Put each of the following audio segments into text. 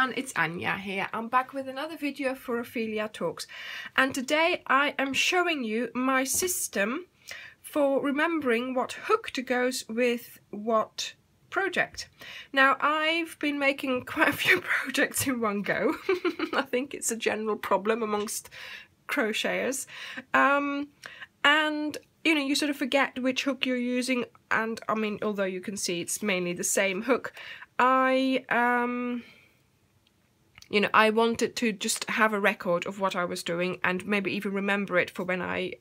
everyone, it's Anya here. I'm back with another video for Ophelia Talks, and today I am showing you my system for remembering what hook to goes with what project. Now, I've been making quite a few projects in one go. I think it's a general problem amongst crocheters, and you know, you sort of forget which hook you're using, and I mean, although you can see it's mainly the same hook, you know, I wanted to just have a record of what I was doing and maybe even remember it for when I,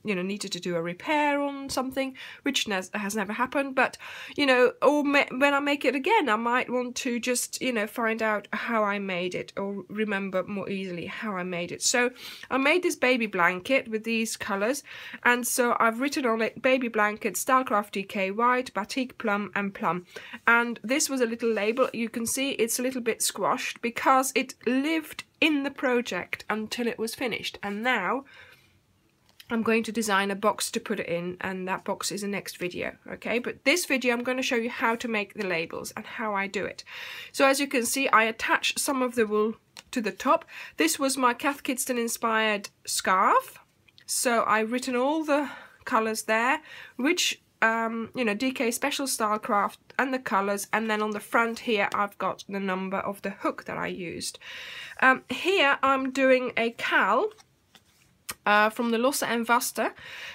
you know, needed to do a repair on something, which has never happened. But, you know, or when I make it again, I might want to just, you know, find out how I made it or remember more easily how I made it. So I made this baby blanket with these colours, and so I've written on it baby blanket, Stylecraft DK white, batik plum and plum. And this was a little label. You can see it's a little bit squashed because it lived in the project until it was finished, and now I'm going to design a box to put it in, and that box is the next video, okay? But this video I'm going to show you how to make the labels and how I do it. So as you can see, I attach some of the wool to the top. This was my Cath Kidston inspired scarf, so I've written all the colours there, which you know, DK Special Stylecraft and the colours, and then on the front here I've got the number of the hook that I used. Here I'm doing a cowl from the Losse and Vaster,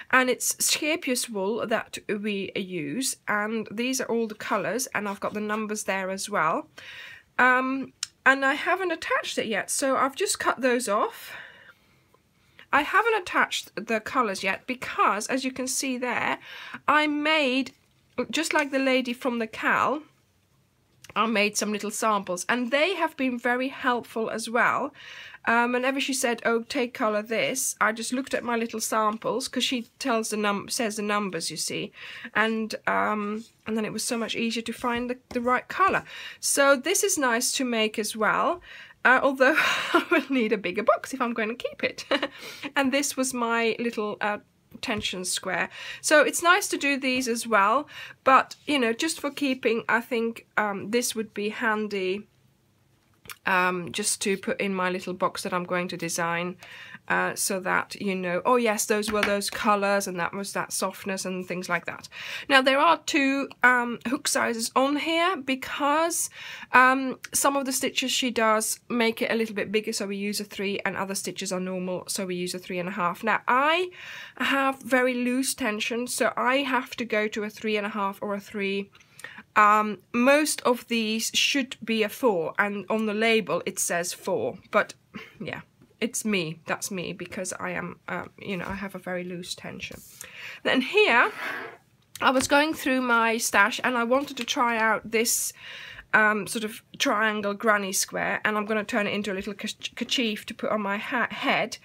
and it's Scapious wool that we use, and these are all the colours, and I've got the numbers there as well. And I haven't attached it yet, so I've just cut those off. I haven't attached the colours yet because, as you can see there, I made, just like the lady from the cowl, I made some little samples, and they have been very helpful as well. Whenever she said, oh, take colour this, I just looked at my little samples, because she tells says the numbers, you see, and then it was so much easier to find the right colour. So this is nice to make as well. Although I will need a bigger box if I'm going to keep it. And this was my little tension square. So it's nice to do these as well, but you know, just for keeping, I think this would be handy just to put in my little box that I'm going to design, so that you know, oh yes, those were those colours and that was that softness and things like that. Now there are two hook sizes on here because some of the stitches she does make it a little bit bigger, so we use a 3, and other stitches are normal, so we use a 3.5. Now I have very loose tension, so I have to go to a 3.5 or a 3. Most of these should be a 4, and on the label it says 4, but yeah, it's me, that's me, because I am, you know, I have a very loose tension. Then here, I was going through my stash and I wanted to try out this sort of triangle granny square, and I'm going to turn it into a little kerchief to put on my head.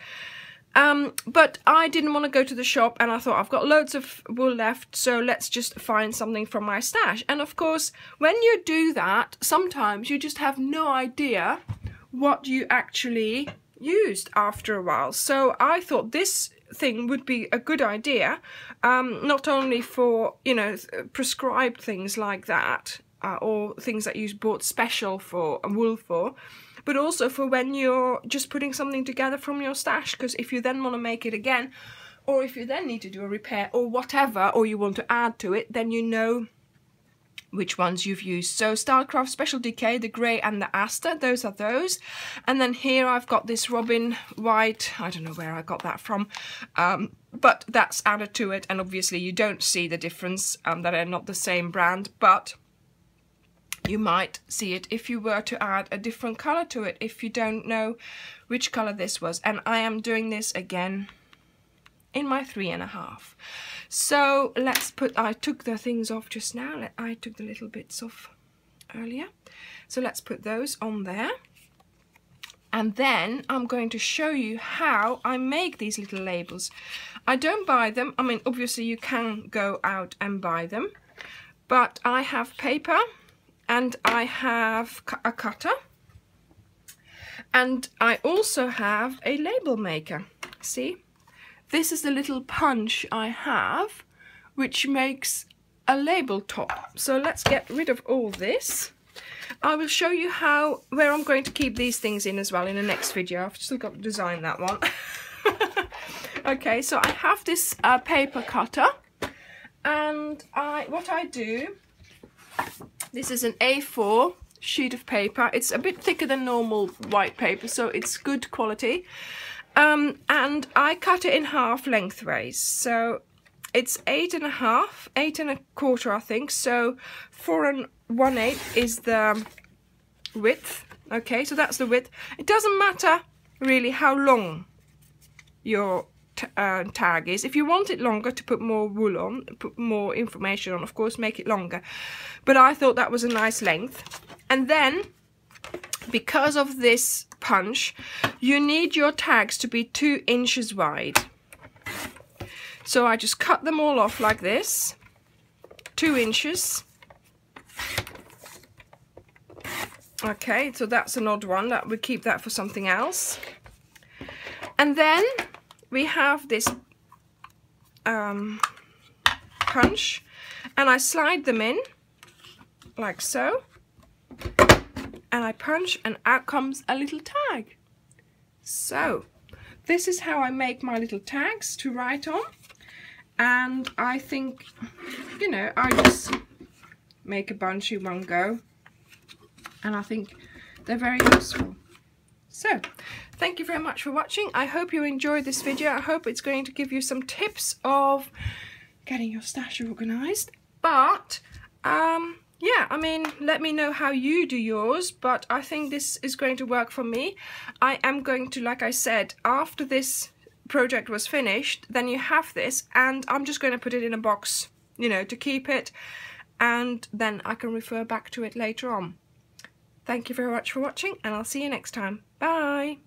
But I didn't want to go to the shop, and I thought, I've got loads of wool left, so let's just find something from my stash. And of course, when you do that, sometimes you just have no idea what you actually used after a while. So I thought this thing would be a good idea, not only for, you know, prescribed things like that, or things that you bought special for wool for, but also for when you're just putting something together from your stash, because if you then want to make it again, or if you then need to do a repair or whatever, or you want to add to it, then you know which ones you've used. So Stylecraft Special DK, the grey and the Aster, those are those. And then here I've got this Robin white, I don't know where I got that from, but that's added to it, and obviously you don't see the difference, that are not the same brand, but you might see it if you were to add a different colour to it, if you don't know which colour this was. And I am doing this again in my 3.5. So let's put, I took the things off just now, I took the little bits off earlier. So let's put those on there. And then I'm going to show you how I make these little labels. I don't buy them, I mean obviously you can go out and buy them, but I have paper, and I have a cutter, and I also have a label maker. See, this is the little punch I have, which makes a label top. So let's get rid of all this. I will show you where I'm going to keep these things in as well in the next video. I've still got to design that one. Okay, so I have this paper cutter, and what I do, this is an A4 sheet of paper. It's a bit thicker than normal white paper, so it's good quality. And I cut it in half lengthways, so it's 8 1/2, 8 1/4 I think, so 4 1/8 is the width. Okay, so that's the width. It doesn't matter really how long your tag is. If you want it longer to put more wool on, put more information on, of course make it longer, but I thought that was a nice length. And then because of this punch, you need your tags to be 2 inches wide. So I just cut them all off like this, 2 inches. Okay, so that's an odd one, that we keep that for something else. And then we have this punch, and I slide them in like so, and I punch, and out comes a little tag. So this is how I make my little tags to write on, and I think, you know, I just make a bunch in one go, and I think they're very useful. So thank you very much for watching. I hope you enjoyed this video. I hope it's going to give you some tips of getting your stash organized. But yeah, I mean, let me know how you do yours, but I think this is going to work for me. I am going to, like I said, after this project was finished, then you have this, and I'm just going to put it in a box, you know, to keep it, and then I can refer back to it later on. Thank you very much for watching, and I'll see you next time. Bye!